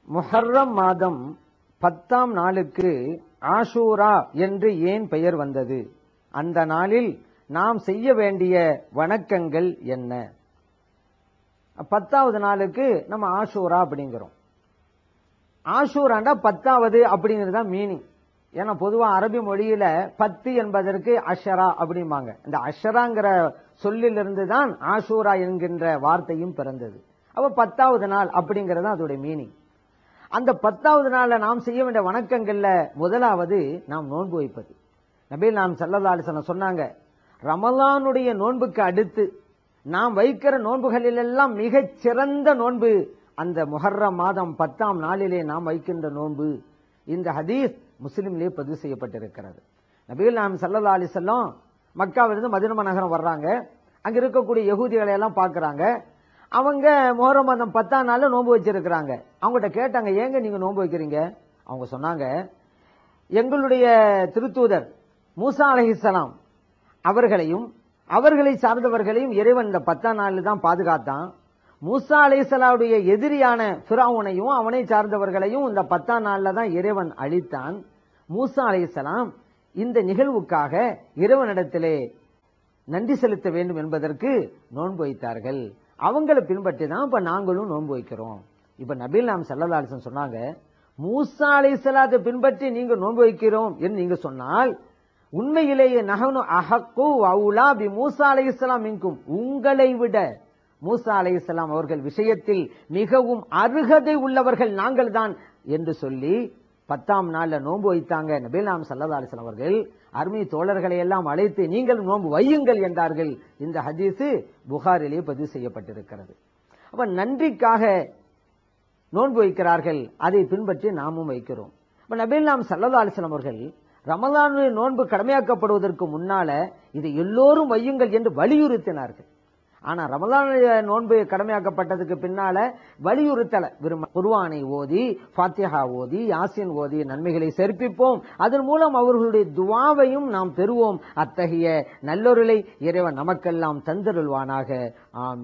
முஹர்ரம் மாதம் 10ஆம் நாளுக்கு ஆஷூரா என்று ஏன் பெயர் வந்தது? அந்த நாளில் நாம் செய்ய வேண்டிய வணக்கங்கள் என்ன? 10வது நாளுக்கு நம்ம ஆஷூரா அப்படிங்கிறோம். ஆஷூராண்டா 10வது அப்படிங்கிறது தான் மீனிங். ஏன்னா பொதுவா அரபி மொழியில 10 என்பதற்கு அஷரா அப்படிம்பாங்க. இந்த அஷராங்கிற சொல்லிலிருந்து தான் ஆஷூரா என்கின்ற வார்த்தையும் பிறந்தது. அப்ப 10வது நாள் அப்படிங்கிறது அதோட மீனிங். அந்த 10வது நாள்ல நாம் செய்ய வேண்டிய வணக்கங்கள்ல முதலாவது நாம் நோன்பு வைப்பது. நபிகள் நாயகம் ஸல்லல்லாஹு அலைஹி வஸல்லம் சொன்னாங்க, ரமலானுடைய நோன்புக்கு அடுத்து நாம் வைக்கிற நோன்புகளில் எல்லாம் மிகச் சிறந்த நோன்பு அந்த முஹர்ரம் மாதம் 10ஆம் நாளிலே நாம் வைக்கின்ற நோன்பு. இந்த ஹதீஸ் முஸ்லிம்லேயே பதிவு செய்யப்பட்டிருக்கிறது. நபிகள் நாயகம் ஸல்லல்லாஹு அலைஹி வஸல்லம் மக்காவிலிருந்து மதீனா நகரம் வர்றாங்க. அங்க இருக்கக்கூடிய யகூதிகளை எல்லாம் பார்க்கறாங்க. அவங்க முஹர்ரம் மாதம் 10ஆம் நாள்ல நோன்பு வச்சிருக்கிறாங்க. அவங்ககிட்ட கேட்டாங்க, ஏங்க நீங்க நோன்பு வைக்கிறீங்க? அவங்க சொன்னாங்க, எங்களுடைய திருத்தூதர் மூசா அலைஹிஸ்ஸலாம் அவர்களையும் அவர்களை சார்ந்தவர்களையும் இறைவன் இந்த 10ஆம் நாளில் தான் பாதுகாத்தான். மூசா அலைஹிஸ்ஸலாமுடைய எதிரியான ஃபிரௌனையும் அவனை சார்ந்தவர்களையும் இந்த 10ஆம் நாள்ல தான் இறைவன் அழித்தான். மூசா அலைஹிஸ்ஸலாம் இந்த நிகழ்வுக்காக இறைவனிடத்திலே நன்றி செலுத்த வேண்டும் என்பதற்கு நோன்பு வைத்தார்கள். அவங்களை பின்பற்றி தான் இப்ப நாங்களும் நோன்பு வைக்கிறோம். இப்ப நபிகள் நாயகம் ஸல்லல்லாஹு அலைஹி வஸல்லம் சொன்னாங்க, மூசா அலைஹிஸ்ஸலாத்தை பின்பற்றி நீங்க நோன்பு வைக்கிறோம் என்று நீங்க சொன்னால், உண்மையிலேயே நஹனு அஹக்கு அவுலா பி மூசா அலைஹிஸ்ஸலாம் மின்கும், உங்களை விட மூசா அலைஹிஸ்ஸலாம் அவர்கள் விஷயத்தில் மிகவும் அருகதை உள்ளவர்கள் நாங்கள் தான் என்று சொல்லி 10ஆம் நாள்ல நோன்பு வைத்தாங்க. நபிகள் நாயகம் ஸல்லல்லாஹு அலைஹி வஸல்லம் அவர்கள் அருமை தோழர்களை எல்லாம் அழைத்து நீங்கள் நோன்பு வையுங்கள் என்றார்கள். இந்த ஹதீஸ் புகாரிலே பதிவு செய்யப்பட்டிருக்கிறது. அப்ப நன்றிக்காக நோன்பு வைக்கிறார்கள், அதை பின்பற்றி நாமும் வைக்கிறோம். இப்ப நபிகள் நாயகம் ஸல்லல்லாஹு அலைஹி வஸல்லம் அவர்கள் ரமலானுடைய நோன்பு கடமையாக்கப்படுவதற்கு முன்னால இதை எல்லோரும் வையுங்கள் என்று வலியுறுத்தினார்கள். ஆனா ரமலானுடைய நோன்பு கடமையாக்கப்பட்டதுக்கு பின்னால வலியுறுத்தல. குர்ஆனை ஓதி, ஃபாத்திஹா ஓதி, யாசின் ஓதி நன்மைகளை சேர்ப்பிப்போம். அதன் மூலம் அவர்களுடைய துஆவையும் நாம் பெறுவோம். அத்தகைய நல்லொருளை இறைவன் நமக்கெல்லாம் தந்தருள்வானாக. ஆமீன்.